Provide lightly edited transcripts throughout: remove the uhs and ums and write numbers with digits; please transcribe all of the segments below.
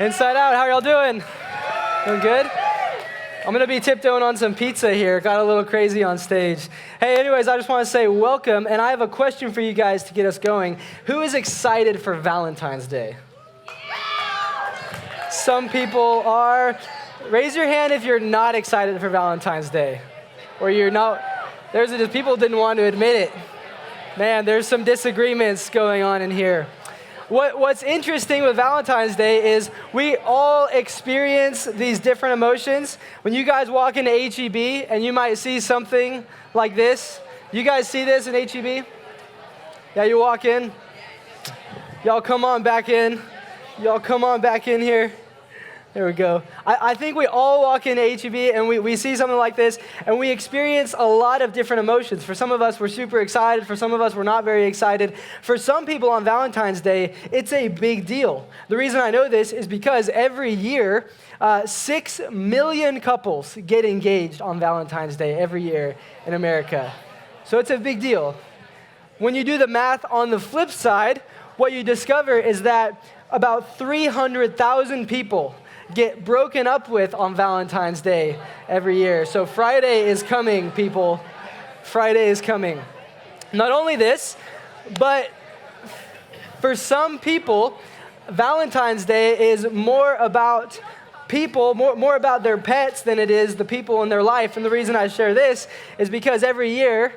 Inside Out, how are y'all doing? Doing good? I'm going to be tiptoeing on some pizza here. Got a little crazy on stage. Hey, anyways, I just want to say welcome, and I have a question for you guys to get us going. Who is excited for Valentine's Day? Some people are. Raise your hand if you're not excited for Valentine's Day. Or you're not. People didn't want to admit it. Man, there's some disagreements going on in here. What's interesting with Valentine's Day is we all experience these different emotions. When you guys walk into HEB and you might see something like this. You guys see this in HEB? Yeah, you walk in. Y'all come on back in. Y'all come on back in here. There we go. I think we all walk into HEB and we see something like this and we experience a lot of different emotions. For some of us, we're super excited. For some of us, we're not very excited. For some people on Valentine's Day, it's a big deal. The reason I know this is because every year, 6 million couples get engaged on Valentine's Day every year in America. So it's a big deal. When you do the math on the flip side, what you discover is that about 300,000 people get broken up with on Valentine's Day every year. So Friday is coming, people. Friday is coming. Not only this, but for some people, Valentine's Day is more about people, more about their pets than it is the people in their life. And the reason I share this is because every year,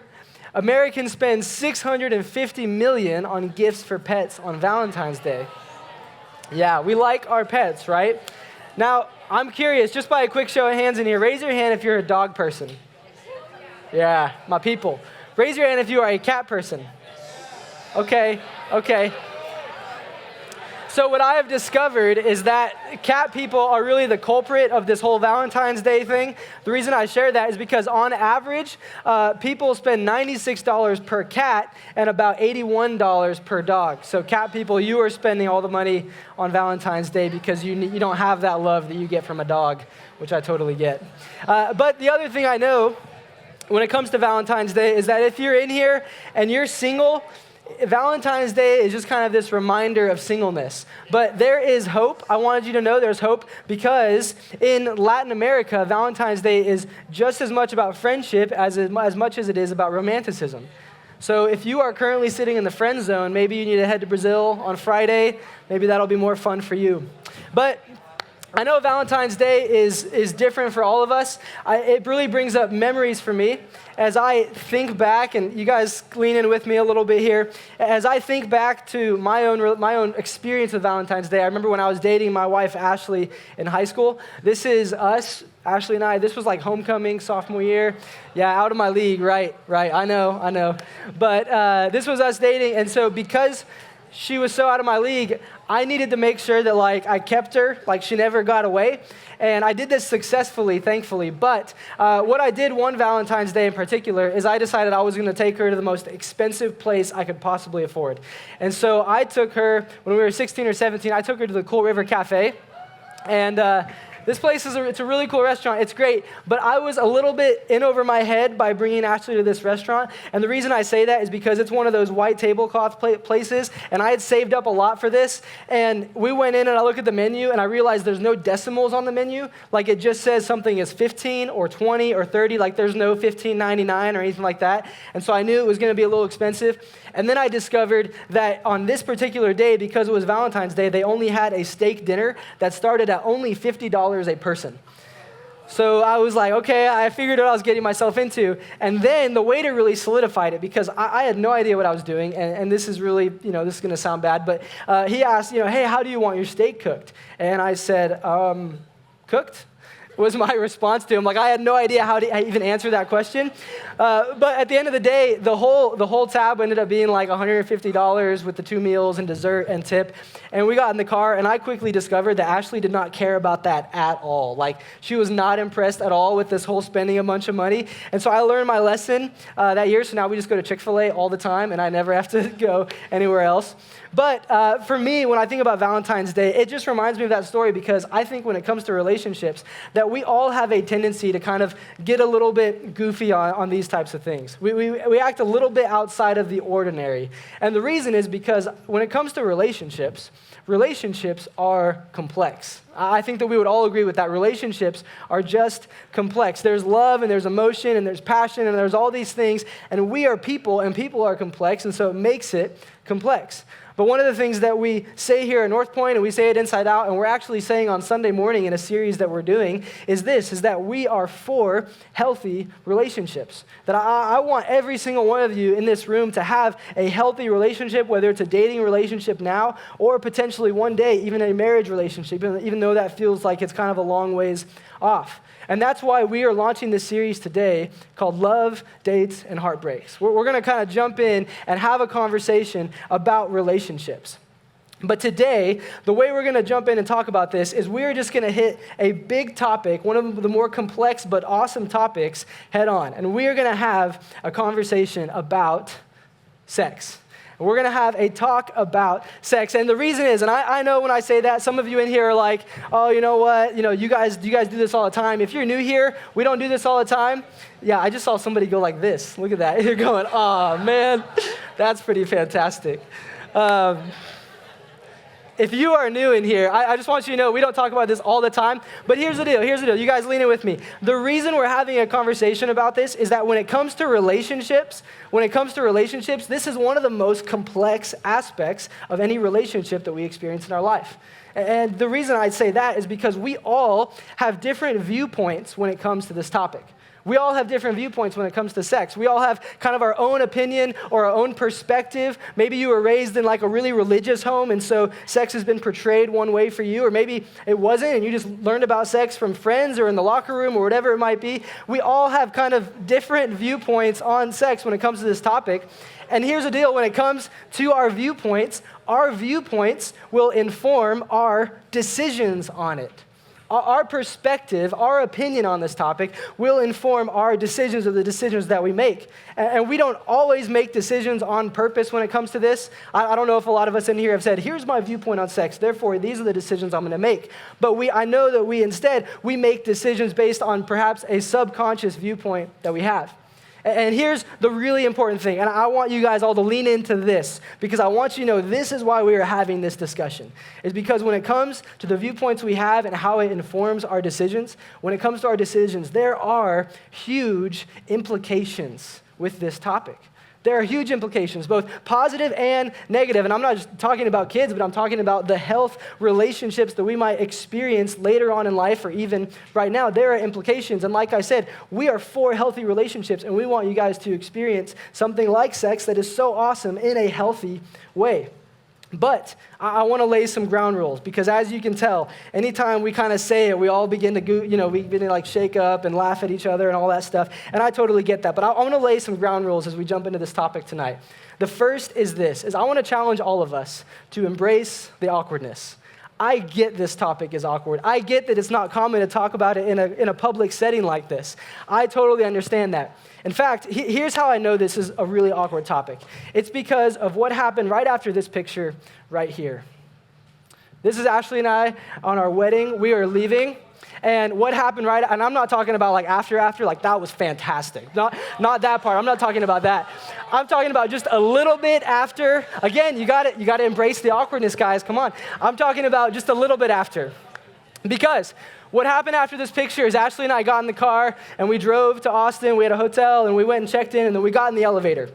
Americans spend $650 million on gifts for pets on Valentine's Day. Yeah, we like our pets, right? Now, I'm curious, just by a quick show of hands in here, raise your hand if you're a dog person. Yeah, my people. Raise your hand if you are a cat person. Okay. So what I have discovered is that cat people are really the culprit of this whole Valentine's Day thing. The reason I share that is because on average, people spend $96 per cat and about $81 per dog. So cat people, you are spending all the money on Valentine's Day because you don't have that love that you get from a dog, which I totally get. But the other thing I know when it comes to Valentine's Day is that if you're in here and you're single, Valentine's Day is just kind of this reminder of singleness. But there is hope. I wanted you to know there's hope because in Latin America, Valentine's Day is just as much about friendship as much as it is about romanticism. So if you are currently sitting in the friend zone, maybe you need to head to Brazil on Friday. Maybe that'll be more fun for you. But I know Valentine's Day is different for all of us. It really brings up memories for me as I think back, and you guys lean in with me a little bit here. As I think back to my own experience with Valentine's Day, I remember when I was dating my wife Ashley in high school. This is us, Ashley and I. This was like homecoming, sophomore year. Yeah, out of my league, right. I know. But this was us dating, and so because she was so out of my league, I needed to make sure that I kept her, she never got away. And I did this successfully, thankfully. But what I did one Valentine's Day in particular is I decided I was going to take her to the most expensive place I could possibly afford. And so I took her, when we were 16 or 17, I took her to the Cool River Cafe. And this place it's a really cool restaurant. It's great, but I was a little bit in over my head by bringing Ashley to this restaurant. And the reason I say that is because it's one of those white tablecloth places, and I had saved up a lot for this. And we went in and I looked at the menu, and I realized there's no decimals on the menu. It just says something is 15 or 20 or 30. There's no $15.99 or anything like that. And so I knew it was going to be a little expensive. And then I discovered that on this particular day, because it was Valentine's Day, they only had a steak dinner that started at only $50 a person. So I was like, okay, I figured what I was getting myself into. And then the waiter really solidified it because I had no idea what I was doing. And this is really, this is going to sound bad, but he asked, hey, how do you want your steak cooked? And I said, cooked? Was my response to him. I had no idea how to even answer that question. But at the end of the day, the whole tab ended up being $150 with the 2 meals and dessert and tip. And we got in the car, and I quickly discovered that Ashley did not care about that at all. She was not impressed at all with this whole spending a bunch of money. And so I learned my lesson that year. So now we just go to Chick-fil-A all the time, and I never have to go anywhere else. But for me, when I think about Valentine's Day, it just reminds me of that story because I think when it comes to relationships, that that we all have a tendency to kind of get a little bit goofy on these types of things. We act a little bit outside of the ordinary. And the reason is because when it comes to relationships are complex. I think that we would all agree with that. Relationships are just complex. There's love and there's emotion and there's passion and there's all these things. And we are people and people are complex, and so it makes it complex. But one of the things that we say here at North Point, and we say it Inside Out, and we're actually saying on Sunday morning in a series that we're doing, is that we are for healthy relationships. That I want every single one of you in this room to have a healthy relationship, whether it's a dating relationship now or potentially one day even a marriage relationship, even though that feels like it's kind of a long ways off. And that's why we are launching this series today called Love, Dates, and Heartbreaks. We're going to kind of jump in and have a conversation about relationships. But today, the way we're going to jump in and talk about this is we're just going to hit a big topic, one of the more complex but awesome topics, head on. And we are going to have a conversation about sex. We're going to have a talk about sex. And the reason is, and I know when I say that, some of you in here are like, oh, you know what? You guys do this all the time. If you're new here, we don't do this all the time. Yeah, I just saw somebody go like this. Look at that. You're going, oh, man, that's pretty fantastic. If you are new in here, I just want you to know we don't talk about this all the time, but here's the deal. You guys lean in with me. The reason we're having a conversation about this is that when it comes to relationships, this is one of the most complex aspects of any relationship that we experience in our life. And the reason I'd say that is because we all have different viewpoints when it comes to this topic. We all have different viewpoints when it comes to sex. We all have kind of our own opinion or our own perspective. Maybe you were raised in like a really religious home, and so sex has been portrayed one way for you, or maybe it wasn't, and you just learned about sex from friends or in the locker room or whatever it might be. We all have kind of different viewpoints on sex when it comes to this topic. And here's the deal, when it comes to our viewpoints will inform our decisions on it. Our perspective, our opinion on this topic will inform our decisions of the decisions that we make. And we don't always make decisions on purpose when it comes to this. I don't know if a lot of us in here have said, here's my viewpoint on sex, therefore these are the decisions I'm going to make. But I know that we make decisions based on perhaps a subconscious viewpoint that we have. And here's the really important thing, and I want you guys all to lean into this because I want you to know this is why we are having this discussion. It's because when it comes to the viewpoints we have and how it informs our decisions, when it comes to our decisions, there are huge implications with this topic. There are huge implications, both positive and negative. And I'm not just talking about kids, but I'm talking about the health relationships that we might experience later on in life or even right now. There are implications. And like I said, we are for healthy relationships, and we want you guys to experience something like sex that is so awesome in a healthy way. But I want to lay some ground rules because as you can tell, anytime we kind of say it, we all begin to we begin to like shake up and laugh at each other and all that stuff. And I totally get that. But I want to lay some ground rules as we jump into this topic tonight. The first is I want to challenge all of us to embrace the awkwardness. I get this topic is awkward. I get that it's not common to talk about it in a public setting like this. I totally understand that. In fact, here's how I know this is a really awkward topic. It's because of what happened right after this picture right here. This is Ashley and I on our wedding. We are leaving. And what happened and I'm not talking about like after, like that was fantastic. Not that part. I'm not talking about that. I'm talking about just a little bit after. Again, you got to embrace the awkwardness, guys. Come on. I'm talking about just a little bit after. Because what happened after this picture is Ashley and I got in the car and we drove to Austin. We had a hotel and we went and checked in and then we got in the elevator.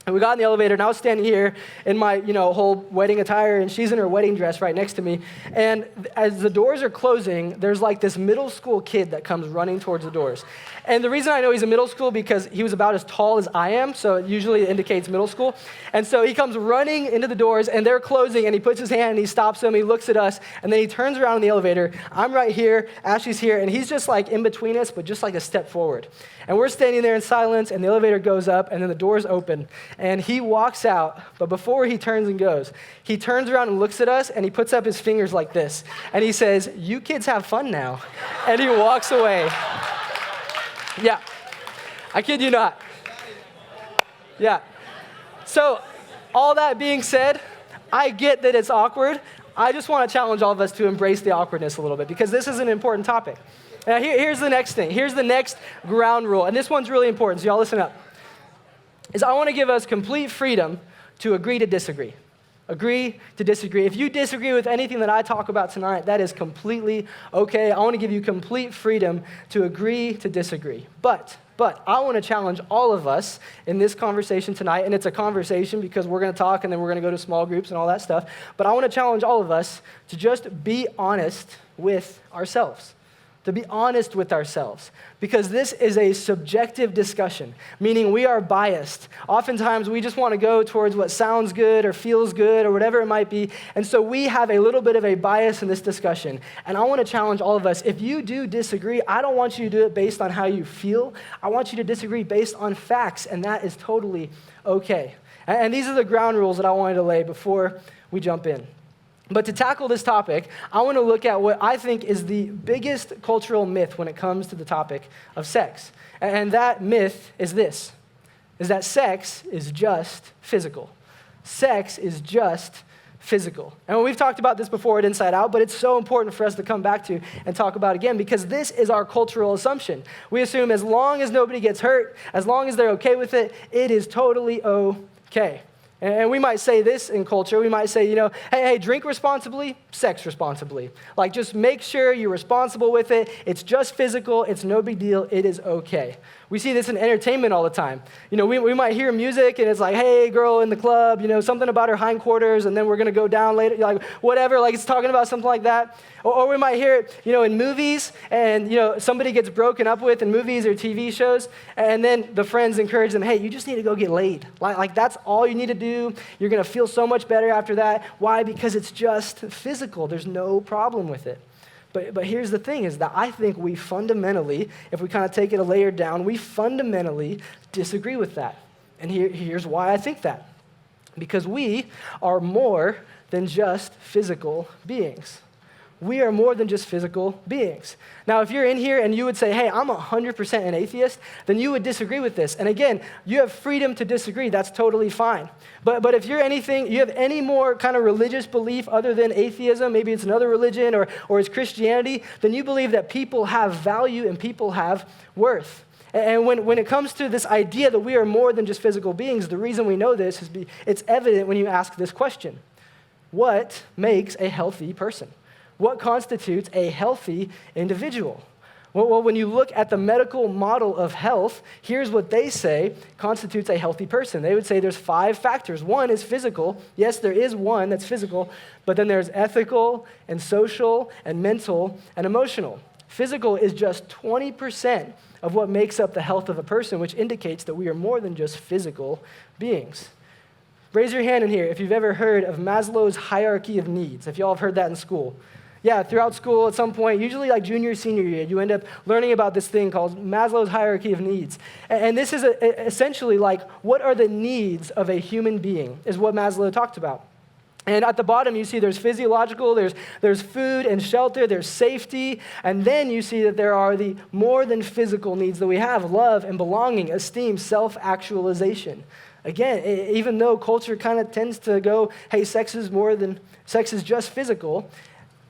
And we got in the elevator, and I was standing here in my, whole wedding attire, and she's in her wedding dress right next to me. And as the doors are closing, there's like this middle school kid that comes running towards the doors. And the reason I know he's in middle school because he was about as tall as I am, so it usually indicates middle school. And so he comes running into the doors, and they're closing, and he puts his hand, and he stops them, he looks at us, and then he turns around in the elevator. I'm right here, Ashley's here, and he's just like in between us, but just like a step forward. And we're standing there in silence, and the elevator goes up, and then the doors open, and he walks out, but before he turns and goes, he turns around and looks at us, and he puts up his fingers like this, and he says, "You kids have fun now," and he walks away. Yeah, I kid you not. Yeah. So all that being said, I get that it's awkward. I just want to challenge all of us to embrace the awkwardness a little bit because this is an important topic. Now, here's the next thing. Here's the next ground rule, and this one's really important, so y'all listen up. I want to give us complete freedom to agree to disagree. Agree to disagree. If you disagree with anything that I talk about tonight, that is completely okay. I want to give you complete freedom to agree to disagree. But I want to challenge all of us in this conversation tonight, and it's a conversation because we're going to talk and then we're going to go to small groups and all that stuff. But I want to challenge all of us to just be honest with ourselves. To be honest with ourselves, because this is a subjective discussion, meaning we are biased. Oftentimes, we just want to go towards what sounds good or feels good or whatever it might be, and so we have a little bit of a bias in this discussion. And I want to challenge all of us, if you do disagree, I don't want you to do it based on how you feel. I want you to disagree based on facts, and that is totally okay. And these are the ground rules that I wanted to lay before we jump in. But to tackle this topic, I want to look at what I think is the biggest cultural myth when it comes to the topic of sex. And that myth is this, is that sex is just physical. Sex is just physical. And we've talked about this before at Inside Out, but it's so important for us to come back to and talk about again because this is our cultural assumption. We assume as long as nobody gets hurt, as long as they're okay with it, it is totally okay. And we might say this in culture. We might say, hey, drink responsibly, sex responsibly. Like, just make sure you're responsible with it. It's just physical. It's no big deal. It is okay. We see this in entertainment all the time. We might hear music, and it's like, hey, girl in the club, something about her hindquarters, and then we're going to go down later, like, whatever. Like, it's talking about something like that. Or we might hear it, in movies, and, somebody gets broken up with in movies or TV shows, and then the friends encourage them, hey, you just need to go get laid. Like that's all you need to do. You're going to feel so much better after that. Why? Because it's just physical. There's no problem with it. But here's the thing is that I think we fundamentally, if we kind of take it a layer down, we fundamentally disagree with that. And here's why I think that. Because we are more than just physical beings. We are more than just physical beings. Now, if you're in here and you would say, hey, I'm 100% an atheist, then you would disagree with this. And again, you have freedom to disagree. That's totally fine. But if you're anything, you have any more kind of religious belief other than atheism, maybe it's another religion or it's Christianity, then you believe that people have value and people have worth. And when it comes to this idea that we are more than just physical beings, the reason we know this is it's evident when you ask this question. What makes a healthy person? What constitutes a healthy individual? Well, when you look at the medical model of health, here's what they say constitutes a healthy person. They would say there's 5 factors. One is physical. Yes, there is one that's physical, but then there's ethical and social and mental and emotional. Physical is just 20% of what makes up the health of a person, which indicates that we are more than just physical beings. Raise your hand in here if you've ever heard of Maslow's hierarchy of needs, if y'all have heard that in school. Yeah, throughout school at some point, usually like junior, senior year, you end up learning about this thing called Maslow's hierarchy of needs. And this is essentially like, what are the needs of a human being, is what Maslow talked about. And at the bottom, you see there's physiological, there's food and shelter, there's safety, and then you see that there are the more than physical needs that we have, love and belonging, esteem, self-actualization. Again, even though culture kind of tends to go, hey, sex is just physical,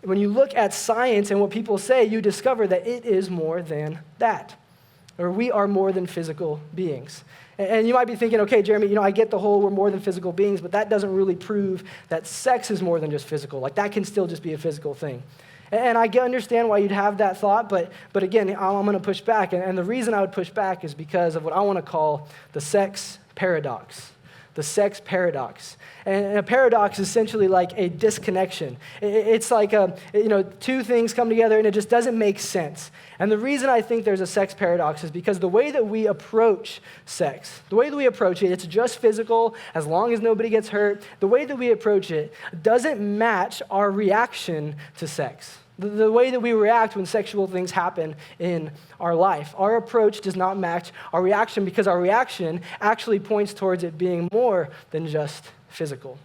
when you look at science and what people say, you discover that it is more than that. Or we are more than physical beings. And you might be thinking, okay, Jeremy, I get the whole we're more than physical beings, but that doesn't really prove that sex is more than just physical. Like that can still just be a physical thing. And I understand why you'd have that thought, but again, I'm going to push back. And the reason I would push back is because of what I want to call the sex paradox. The sex paradox. And a paradox is essentially like a disconnection. It's like, two things come together and it just doesn't make sense. And the reason I think there's a sex paradox is because the way that we approach sex, the way that we approach it, it's just physical as long as nobody gets hurt. The way that we approach it doesn't match our reaction to sex. The way that we react when sexual things happen in our life. Our approach does not match our reaction because our reaction actually points towards it being more than just physical.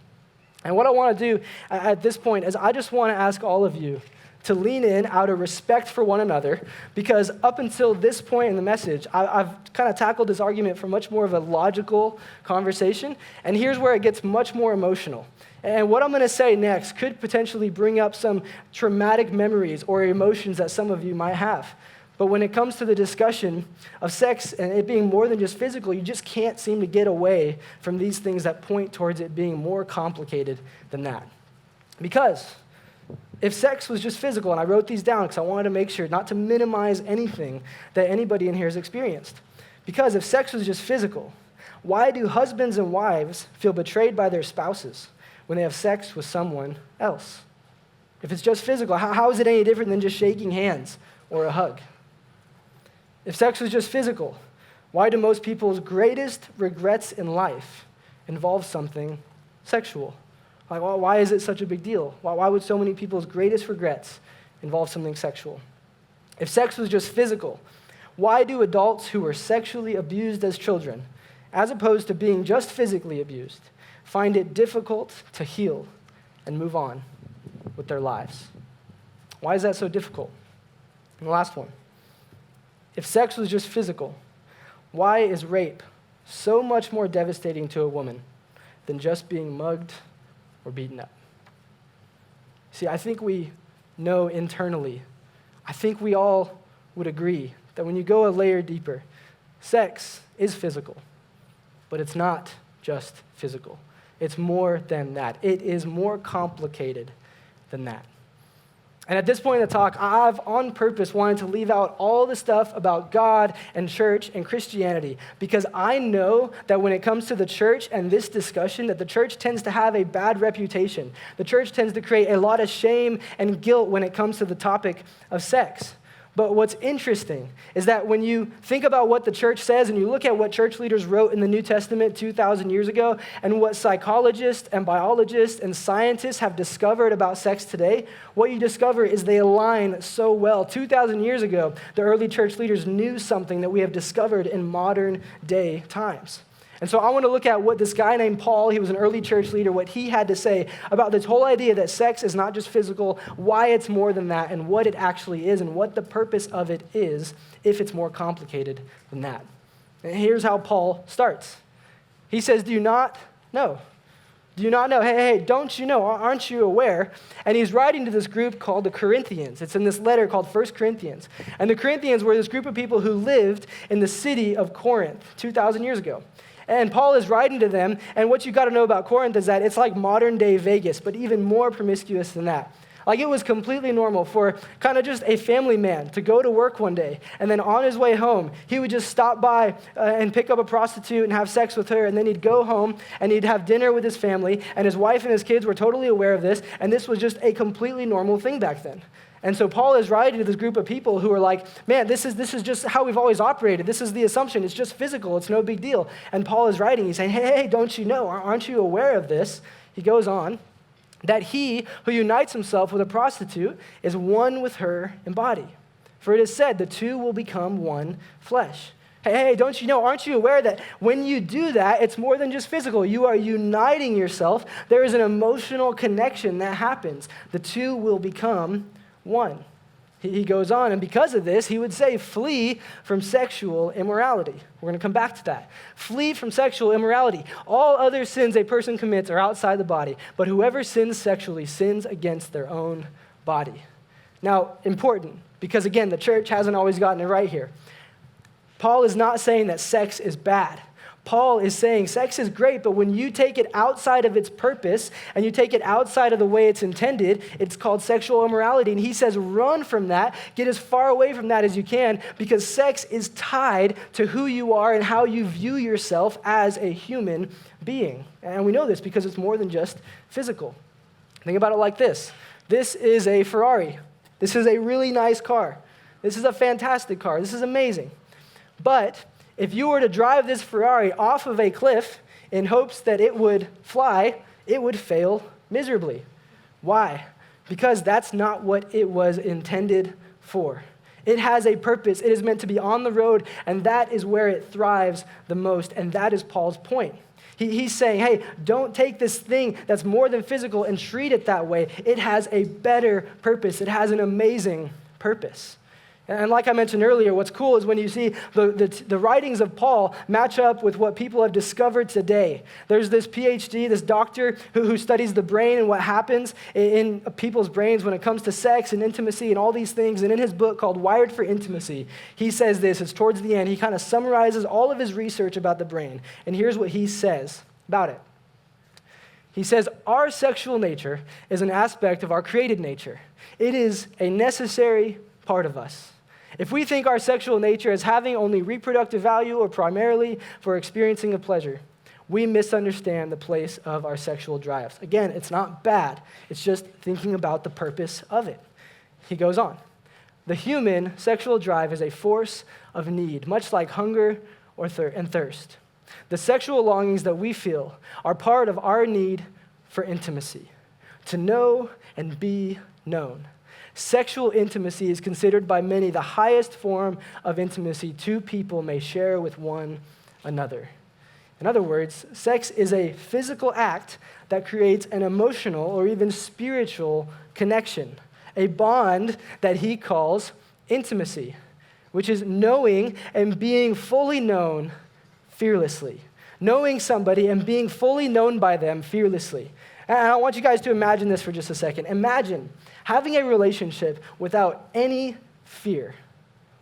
And what I want to do at this point is I just want to ask all of you to lean in out of respect for one another, because up until this point in the message, I've kind of tackled this argument from much more of a logical conversation, and here's where it gets much more emotional. And what I'm going to say next could potentially bring up some traumatic memories or emotions that some of you might have. But when it comes to the discussion of sex and it being more than just physical, you just can't seem to get away from these things that point towards it being more complicated than that. Because if sex was just physical, and I wrote these down because I wanted to make sure not to minimize anything that anybody in here has experienced. Because if sex was just physical, why do husbands and wives feel betrayed by their spouses when they have sex with someone else? If it's just physical, how is it any different than just shaking hands or a hug? If sex was just physical, why do most people's greatest regrets in life involve something sexual? Like, why is it such a big deal? Why would so many people's greatest regrets involve something sexual? If sex was just physical, why do adults who were sexually abused as children, as opposed to being just physically abused, find it difficult to heal and move on with their lives? Why is that so difficult? And the last one. If sex was just physical, why is rape so much more devastating to a woman than just being mugged or beaten up? See, I think we know internally, I think we all would agree that when you go a layer deeper, sex is physical, but it's not just physical. It's more than that. It is more complicated than that. And at this point in the talk, I've on purpose wanted to leave out all the stuff about God and church and Christianity, because I know that when it comes to the church and this discussion, that the church tends to have a bad reputation. The church tends to create a lot of shame and guilt when it comes to the topic of sex. But what's interesting is that when you think about what the church says and you look at what church leaders wrote in the New Testament 2,000 years ago and what psychologists and biologists and scientists have discovered about sex today, what you discover is they align so well. 2,000 years ago, the early church leaders knew something that we have discovered in modern day times. And so I want to look at what this guy named Paul, he was an early church leader, what he had to say about this whole idea that sex is not just physical, why it's more than that, and what it actually is, and what the purpose of it is if it's more complicated than that. And here's how Paul starts. He says, do you not know? Do you not know? Hey, don't you know? Aren't you aware? And he's writing to this group called the Corinthians. It's in this letter called 1 Corinthians. And the Corinthians were this group of people who lived in the city of Corinth 2,000 years ago. And Paul is writing to them, and what you got to know about Corinth is that it's like modern-day Vegas, but even more promiscuous than that. Like, it was completely normal for kind of just a family man to go to work one day, and then on his way home, he would just stop by and pick up a prostitute and have sex with her, and then he'd go home, and he'd have dinner with his family, and his wife and his kids were totally aware of this, and this was just a completely normal thing back then. And so Paul is writing to this group of people who are like, man, this is just how we've always operated. This is the assumption. It's just physical. It's no big deal. And Paul is writing. He's saying, hey, don't you know? Aren't you aware of this? He goes on, that he who unites himself with a prostitute is one with her in body. For it is said, the two will become one flesh. Hey, don't you know? Aren't you aware that when you do that, it's more than just physical? You are uniting yourself. There is an emotional connection that happens. The two will become one. He goes on, and because of this, he would say, flee from sexual immorality. We're going to come back to that. Flee from sexual immorality. All other sins a person commits are outside the body, but whoever sins sexually sins against their own body. Now, important, because again, the church hasn't always gotten it right here. Paul is not saying that sex is bad. Paul is saying sex is great, but when you take it outside of its purpose and you take it outside of the way it's intended, it's called sexual immorality. And he says, run from that, get as far away from that as you can, because sex is tied to who you are and how you view yourself as a human being. And we know this because it's more than just physical. Think about it like this. This is a Ferrari. This is a really nice car. This is a fantastic car. This is amazing. But if you were to drive this Ferrari off of a cliff in hopes that it would fly, it would fail miserably. Why? Because that's not what it was intended for. It has a purpose. It is meant to be on the road, and that is where it thrives the most, and that is Paul's point. He's saying, hey, don't take this thing that's more than physical and treat it that way. It has a better purpose. It has an amazing purpose. And like I mentioned earlier, what's cool is when you see the writings of Paul match up with what people have discovered today. There's this PhD, this doctor who studies the brain and what happens in people's brains when it comes to sex and intimacy and all these things. And in his book called Wired for Intimacy, he says this. It's towards the end. He kind of summarizes all of his research about the brain. And here's what he says about it. He says, our sexual nature is an aspect of our created nature. It is a necessary part of us. If we think our sexual nature as having only reproductive value or primarily for experiencing a pleasure, we misunderstand the place of our sexual drives. Again, it's not bad. It's just thinking about the purpose of it. He goes on. The human sexual drive is a force of need, much like hunger and thirst. The sexual longings that we feel are part of our need for intimacy, to know and be known. Sexual intimacy is considered by many the highest form of intimacy two people may share with one another. In other words, sex is a physical act that creates an emotional or even spiritual connection, a bond that he calls intimacy, which is knowing and being fully known fearlessly. Knowing somebody and being fully known by them fearlessly. And I want you guys to imagine this for just a second. Imagine having a relationship without any fear.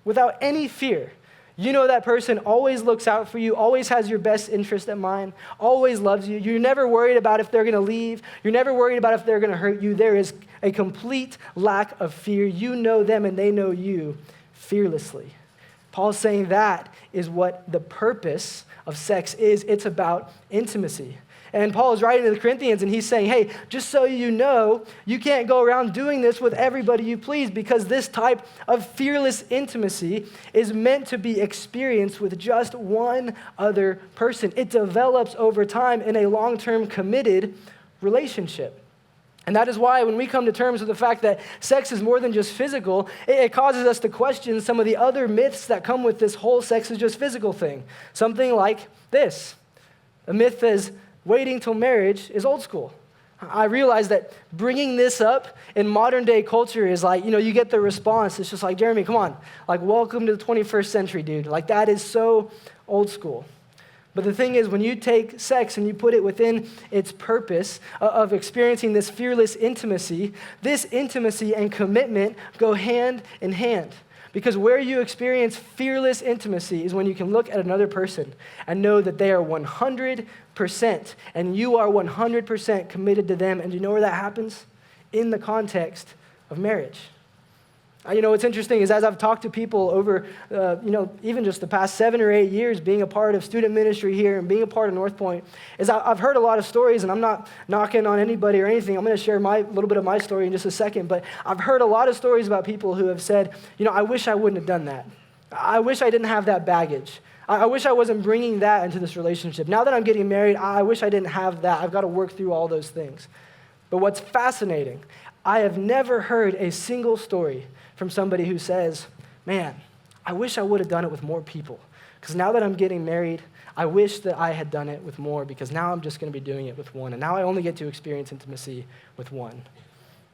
Without any fear. You know that person always looks out for you, always has your best interest at mind, always loves you. You're never worried about if they're going to leave. You're never worried about if they're going to hurt you. There is a complete lack of fear. You know them and they know you fearlessly. Paul's saying that is what the purpose of sex is. It's about intimacy. And Paul is writing to the Corinthians and he's saying, hey, just so you know, you can't go around doing this with everybody you please because this type of fearless intimacy is meant to be experienced with just one other person. It develops over time in a long-term committed relationship. And that is why when we come to terms with the fact that sex is more than just physical, it causes us to question some of the other myths that come with this whole sex is just physical thing. Something like this. A myth is waiting till marriage is old school. I realize that bringing this up in modern day culture is like, you get the response. It's just like, Jeremy, come on. Like, welcome to the 21st century, dude. Like, that is so old school. But the thing is, when you take sex and you put it within its purpose of experiencing this fearless intimacy, this intimacy and commitment go hand in hand. Because where you experience fearless intimacy is when you can look at another person and know that they are 100% and you are 100% committed to them. And you know where that happens? In the context of marriage. What's interesting is as I've talked to people over, even just the past 7 or 8 years being a part of student ministry here and being a part of North Point, is I've heard a lot of stories, and I'm not knocking on anybody or anything. I'm going to share a little bit of my story in just a second, but I've heard a lot of stories about people who have said, I wish I wouldn't have done that. I wish I didn't have that baggage. I wish I wasn't bringing that into this relationship. Now that I'm getting married, I wish I didn't have that. I've got to work through all those things. But what's fascinating, I have never heard a single story from somebody who says, man, I wish I would have done it with more people. Because now that I'm getting married, I wish that I had done it with more because now I'm just going to be doing it with one. And now I only get to experience intimacy with one.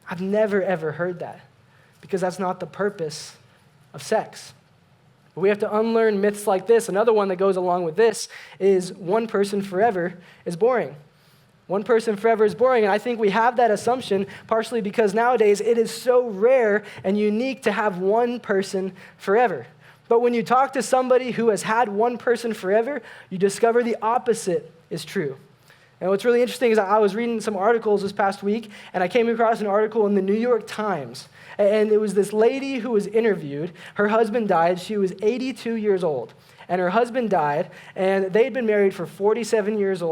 I've never, ever heard that because that's not the purpose of sex. But we have to unlearn myths like this. Another one that goes along with this is one person forever is boring. One person forever is boring, and I think we have that assumption partially because nowadays it is so rare and unique to have one person forever. But when you talk to somebody who has had one person forever, you discover the opposite is true. And what's really interesting is I was reading some articles this past week, and I came across an article in the New York Times, and it was this lady who was interviewed. Her husband died. She was 82 years old, and her husband died, and they'd been married for 47 years,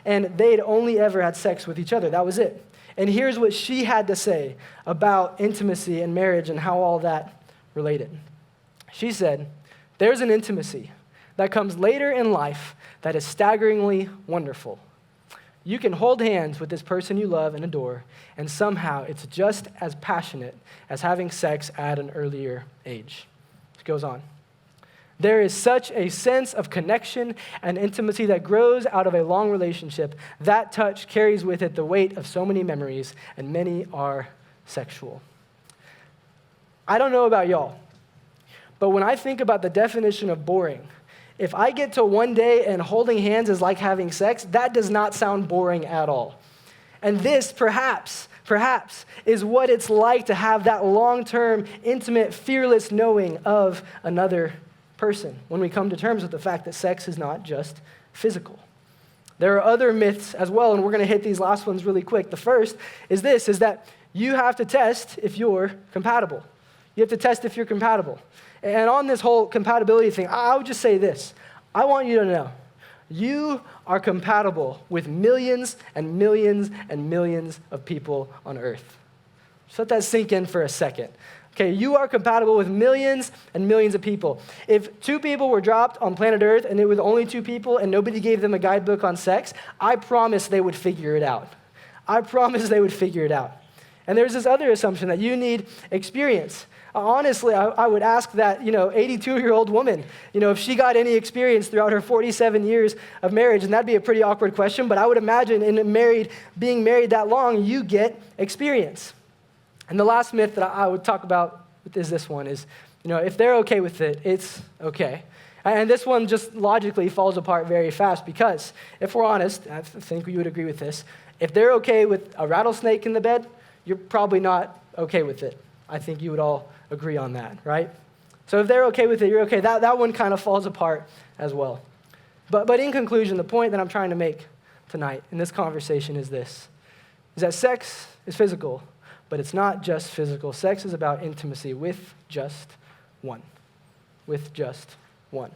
and they'd only ever had sex with each other. That was it. And here's what she had to say about intimacy and marriage and how all that related. She said, there's an intimacy that comes later in life that is staggeringly wonderful. You can hold hands with this person you love and adore, and somehow it's just as passionate as having sex at an earlier age. It goes on. There is such a sense of connection and intimacy that grows out of a long relationship. That touch carries with it the weight of so many memories, and many are sexual. I don't know about y'all, but when I think about the definition of boring, if I get to one day and holding hands is like having sex, that does not sound boring at all. And this, perhaps, is what it's like to have that long-term, intimate, fearless knowing of another person when we come to terms with the fact that sex is not just physical. There are other myths as well, and we're going to hit these last ones really quick. The first is this, is that you have to test if you're compatible. You have to test if you're compatible. And on this whole compatibility thing, I would just say this. I want you to know, you are compatible with millions and millions and millions of people on earth. Just let that sink in for a second. Okay, you are compatible with millions and millions of people. If 2 people were dropped on planet Earth and it was only 2 people and nobody gave them a guidebook on sex, I promise they would figure it out. I promise they would figure it out. And there's this other assumption that you need experience. Honestly, I would ask that, 82-year-old woman, if she got any experience throughout her 47 years of marriage, and that'd be a pretty awkward question, but I would imagine being married that long, you get experience. And the last myth that I would talk about is this one, is, if they're okay with it, it's okay. And this one just logically falls apart very fast because, if we're honest, I think you would agree with this, if they're okay with a rattlesnake in the bed, you're probably not okay with it. I think you would all agree on that, right? So if they're okay with it, you're okay. That one kind of falls apart as well. But in conclusion, the point that I'm trying to make tonight in this conversation is this, is that sex is physical, but it's not just physical. Sex is about intimacy with just one. With just one.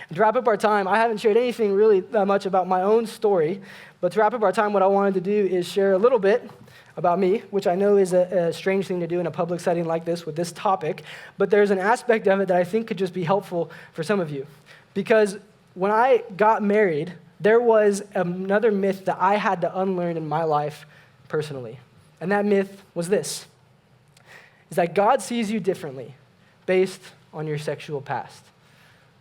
And to wrap up our time, I haven't shared anything really that much about my own story, but to wrap up our time, what I wanted to do is share a little bit about me, which I know is a strange thing to do in a public setting like this with this topic, but there's an aspect of it that I think could just be helpful for some of you. Because when I got married, there was another myth that I had to unlearn in my life personally. And that myth was this, is that God sees you differently based on your sexual past.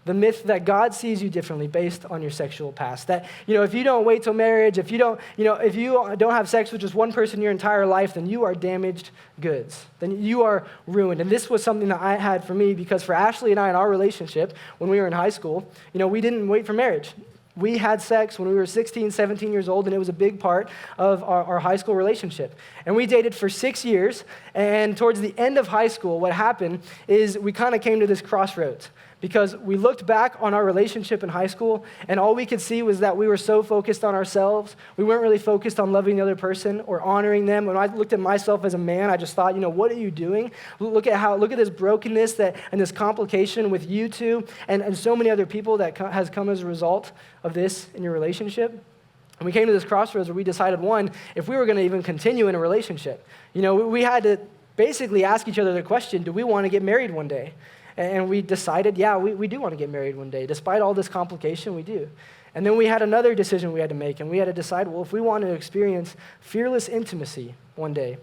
The myth that God sees you differently based on your sexual past. That, if you don't wait till marriage, if you don't have sex with just one person your entire life, then you are damaged goods. Then you are ruined. And this was something that I had for me because for Ashley and I in our relationship, when we were in high school, we didn't wait for marriage. We had sex when we were 16, 17 years old, and it was a big part of our high school relationship. And we dated for 6 years, and towards the end of high school, what happened is we kind of came to this crossroads because we looked back on our relationship in high school, and all we could see was that we were so focused on ourselves. We weren't really focused on loving the other person or honoring them. When I looked at myself as a man, I just thought, what are you doing? Look at this brokenness and this complication with you two and so many other people that has come as a result of this in your relationship. And we came to this crossroads where we decided, one, if we were going to even continue in a relationship, we had to basically ask each other the question, do we want to get married one day? And we decided, yeah, we do want to get married one day. Despite all this complication, we do. And then we had another decision we had to make, and we had to decide, well, if we want to experience fearless intimacy one day,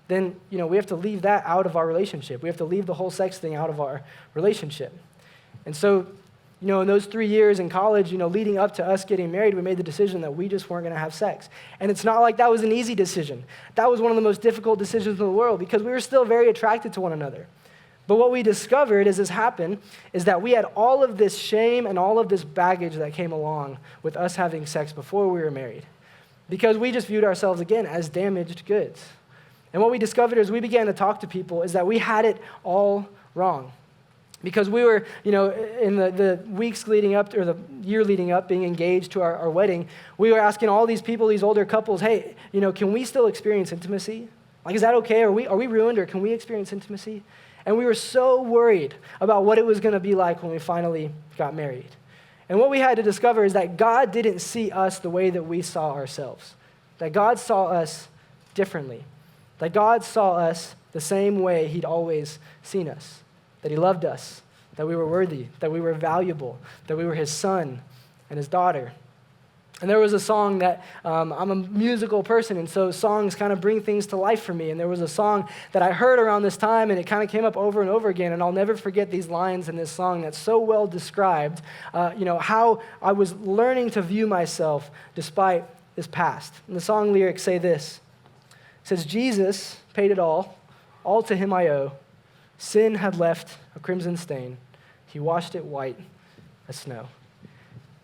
then, we have to leave that out of our relationship. We have to leave the whole sex thing out of our relationship. And so, in those 3 years in college, leading up to us getting married, we made the decision that we just weren't going to have sex. And it's not like that was an easy decision. That was one of the most difficult decisions in the world because we were still very attracted to one another. But what we discovered as this happened is that we had all of this shame and all of this baggage that came along with us having sex before we were married because we just viewed ourselves, again, as damaged goods. And what we discovered as we began to talk to people is that we had it all wrong. Because we were, in the weeks leading up, or the year leading up, being engaged to our wedding, we were asking all these people, these older couples, hey, can we still experience intimacy? Like, is that okay? Are we ruined, or can we experience intimacy? And we were so worried about what it was going to be like when we finally got married. And what we had to discover is that God didn't see us the way that we saw ourselves. That God saw us differently. That God saw us the same way he'd always seen us. That he loved us, that we were worthy, that we were valuable, that we were his son and his daughter. And there was a song that, I'm a musical person, and so songs kind of bring things to life for me. And there was a song that I heard around this time, and it kind of came up over and over again, and I'll never forget these lines in this song that so well described, how I was learning to view myself despite this past. And the song lyrics say this. It says, Jesus paid it all to him I owe. Sin had left a crimson stain. He washed it white as snow.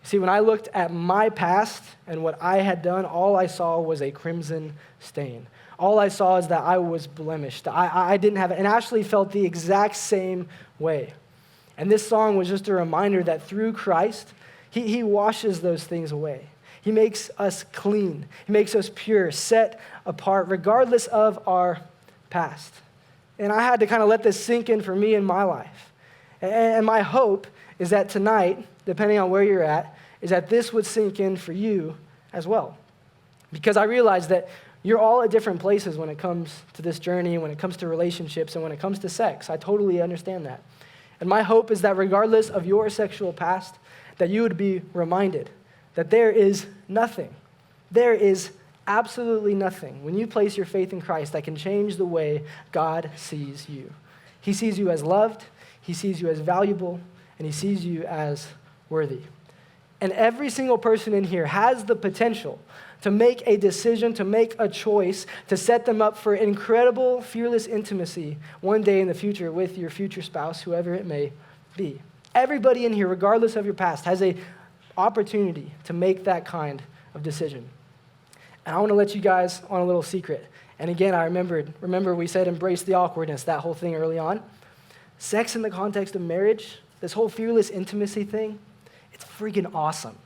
See, when I looked at my past and what I had done, all I saw was a crimson stain. All I saw is that I was blemished. I didn't have it. And Ashley felt the exact same way. And this song was just a reminder that through Christ, he washes those things away. He makes us clean. He makes us pure, set apart, regardless of our past. And I had to kind of let this sink in for me in my life. And my hope is that tonight, depending on where you're at, is that this would sink in for you as well. Because I realize that you're all at different places when it comes to this journey, when it comes to relationships, and when it comes to sex. I totally understand that. And my hope is that regardless of your sexual past, that you would be reminded that there is nothing, there is absolutely nothing when you place your faith in Christ that can change the way God sees you. He sees you as loved, he sees you as valuable, and he sees you as worthy. And every single person in here has the potential to make a decision, to make a choice, to set them up for incredible, fearless intimacy one day in the future with your future spouse, whoever it may be. Everybody in here, regardless of your past, has an opportunity to make that kind of decision. And I want to let you guys on a little secret. And again, I remember we said embrace the awkwardness, that whole thing early on. Sex in the context of marriage, this whole fearless intimacy thing, it's freaking awesome,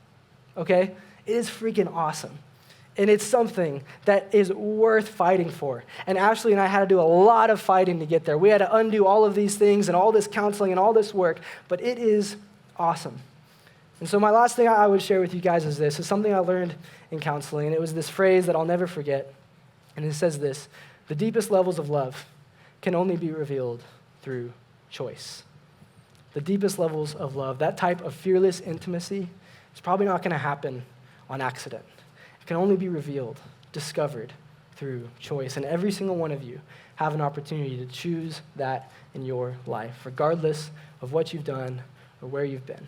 okay? It is freaking awesome. And it's something that is worth fighting for. And Ashley and I had to do a lot of fighting to get there. We had to undo all of these things and all this counseling and all this work, but it is awesome. And so my last thing I would share with you guys is this. It's something I learned in counseling, and it was this phrase that I'll never forget. And it says this: the deepest levels of love can only be revealed through choice. The deepest levels of love, that type of fearless intimacy, is probably not going to happen on accident. It can only be revealed, discovered through choice. And every single one of you have an opportunity to choose that in your life, regardless of what you've done or where you've been.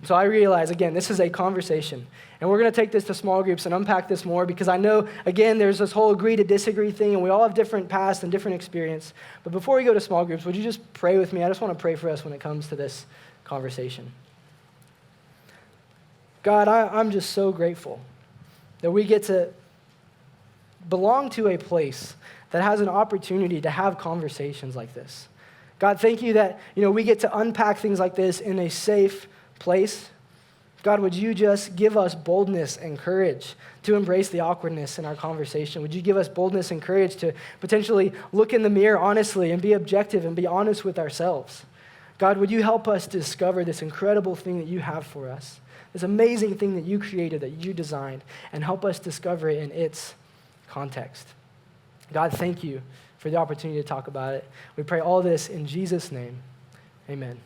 So I realize, again, this is a conversation. And we're going to take this to small groups and unpack this more because I know, again, there's this whole agree to disagree thing, and we all have different past and different experience. But before we go to small groups, would you just pray with me? I just want to pray for us when it comes to this conversation. God, I'm just so grateful that we get to belong to a place that has an opportunity to have conversations like this. God, thank you that, we get to unpack things like this in a safe place. God, would you just give us boldness and courage to embrace the awkwardness in our conversation? Would you give us boldness and courage to potentially look in the mirror honestly and be objective and be honest with ourselves? God, would you help us discover this incredible thing that you have for us, this amazing thing that you created, that you designed, and help us discover it in its context. God, thank you for the opportunity to talk about it. We pray all this in Jesus' name. Amen.